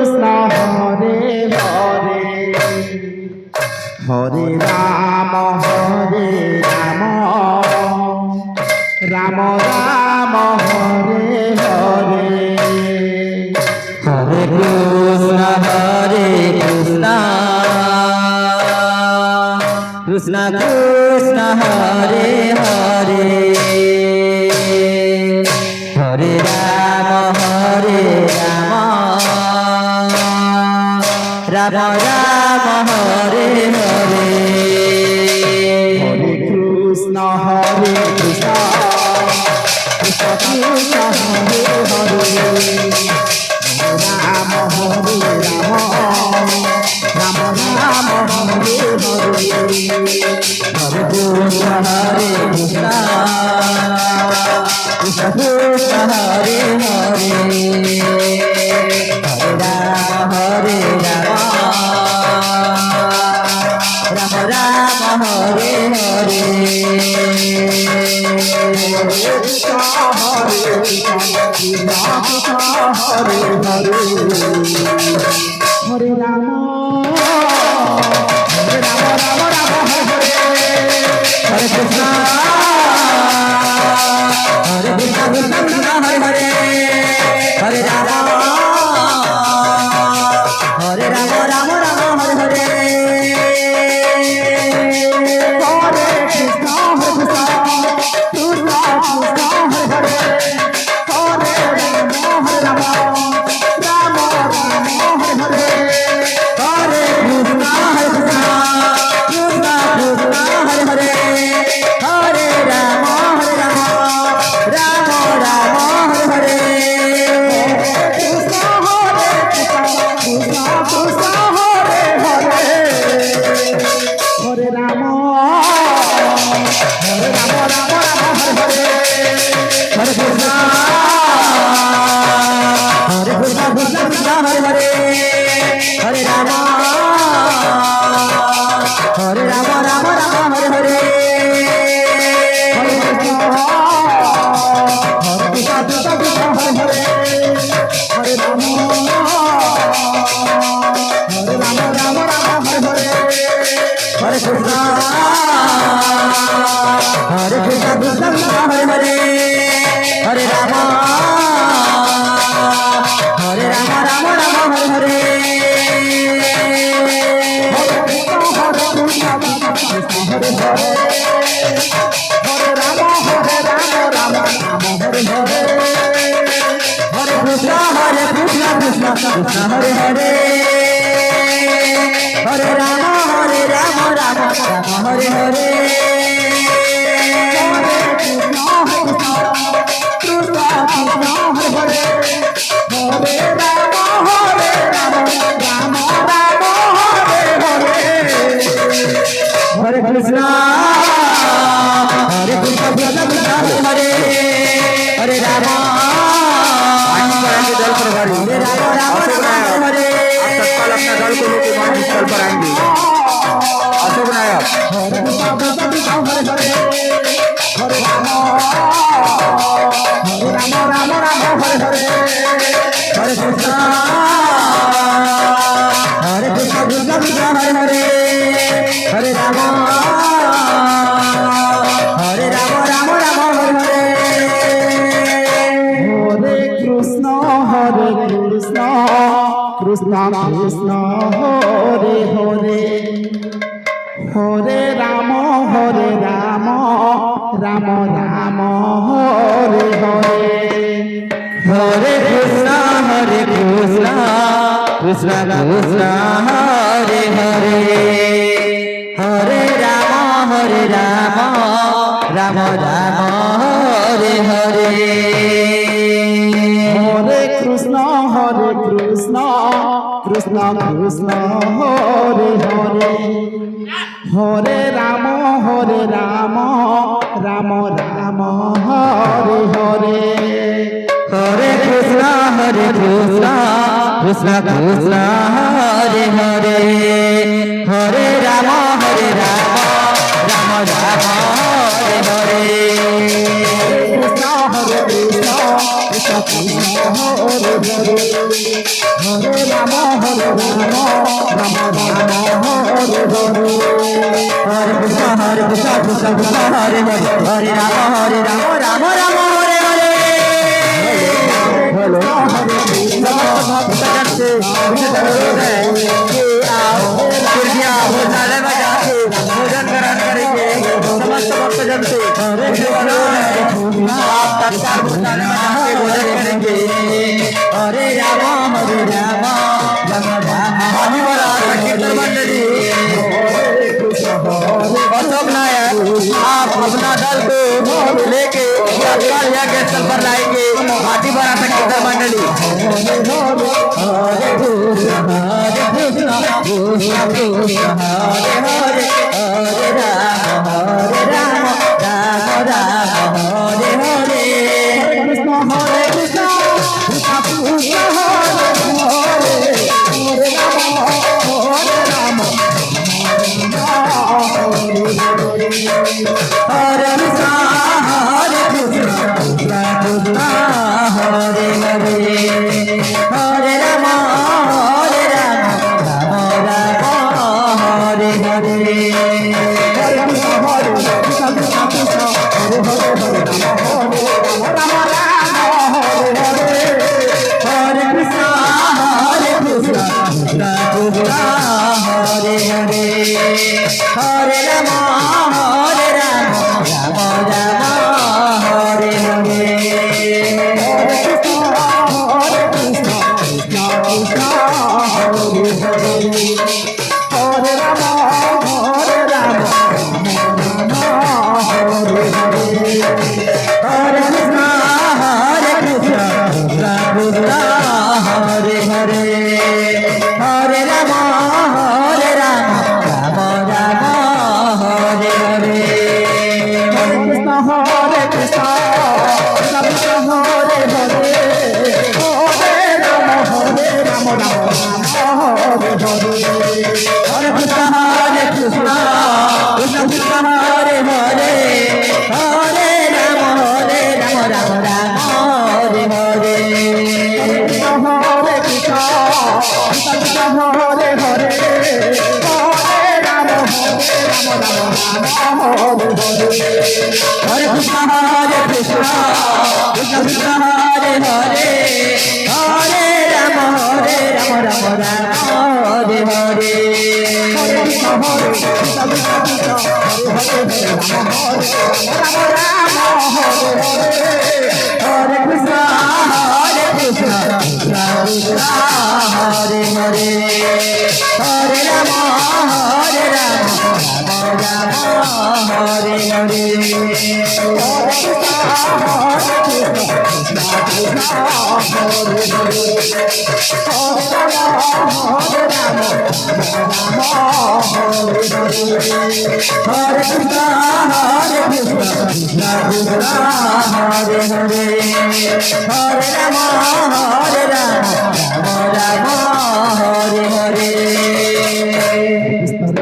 কৃষ্ণ হরে হরে হরে রাম রাম রাম হরে হরে হরে কৃষ্ণ কৃষ্ণ কৃষ্ণ হরে হরে হরে রাম রাম রাম হরে হরে হরে কৃষ্ণ কৃষ্ণ কৃষ্ণ হরে হরে রাম হরে রাম রাম রাম হরে হরে হরে কৃষ্ণ কৃষ্ণ কৃষ্ণ কৃষ্ণ হরে হরে হরে রাম রাম রাম হরে হরে কৃষ্ণ হরে কৃষ্ণ হরে হরে হরে রাম রাম রাম হরে হরে কৃষ্ণ কৃষ্ণ কৃষ্ণ হরে হরে হরে রাম রাম রাম হরে হরে হরে কৃষ্ণ কৃষ্ণ কৃষ্ণ হরে হরে হরে রাম রাম রাম হরে হরে হরে কৃষ্ণ কৃষ্ণ কৃষ্ণ হরে হরে হরে রাম রাম রাম হরে হরে কৃষ্ণ হরে কৃষ্ণ কৃষ্ণ হরে হরে হরে রাম রাম রাম হরে হরে কৃষ্ণ কৃষ্ণ কৃষ্ণ হরে হরে হরে রাম রাম রাম হরে হরে হরে কৃষ্ণ কৃষ্ণ কৃষ্ণ হরে হরে হরে রাম রাম হরে হরে হরে কৃষ্ণ কৃষ্ণ কৃষ্ণ হরে হরে হরে রাম রাম রাম হরে হরে হরে কৃষ্ণ কৃষ্ণ কৃষ্ণ হরে হরে হরে রাম রাম রাম হরে হরে হরে কৃষ্ণ হরে কৃষ্ণ কৃষ্ণ কৃষ্ণ হরে হরে হরে রাম हरे राम राम हरे तत्काल अपना दल को लेकर वहां स्थल पर आएंगे। अशोक नायक हरे राम हरे हरे हरे कृष्ण कृष्ण कृष्ण हरे हरे हरे राम राम राम हरे हरे हरे कृष्ण कृष्ण कृष्ण हरे हरे हरे राम राम राम हरे हरे हरे कृष्ण कृष्ण कृष्ण हरे हरे हरे राम राम राम हरे हरे हरे कृष्ण कृष्ण कृष्ण हरे हरे हरे राम राम राम हरे हरे हरे कृष्ण कृष्ण कृष्ण हरे हरे हरे राम राम राम हरे हरे कृष्ण कृष्ण कृष्ण हरे हरे রাম হরে কৃষ্ণ কৃষ্ণ কৃষ্ণ হরে হরে হরে রাম রাম রাম হরে হরে হরে भोजन ग्रहण करेंगे समस्त भक्तजन से आप तत्काल भोजन भोजन करेंगे हरे राम कीर्तन मंडली अशोक नायक आप अपना दल को लेके तत्काल यज्ञ स्थल पर लाएंगे हाथी बड़ा कीर्तन मंडली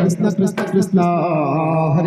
Krishna Krishna Krishna Hare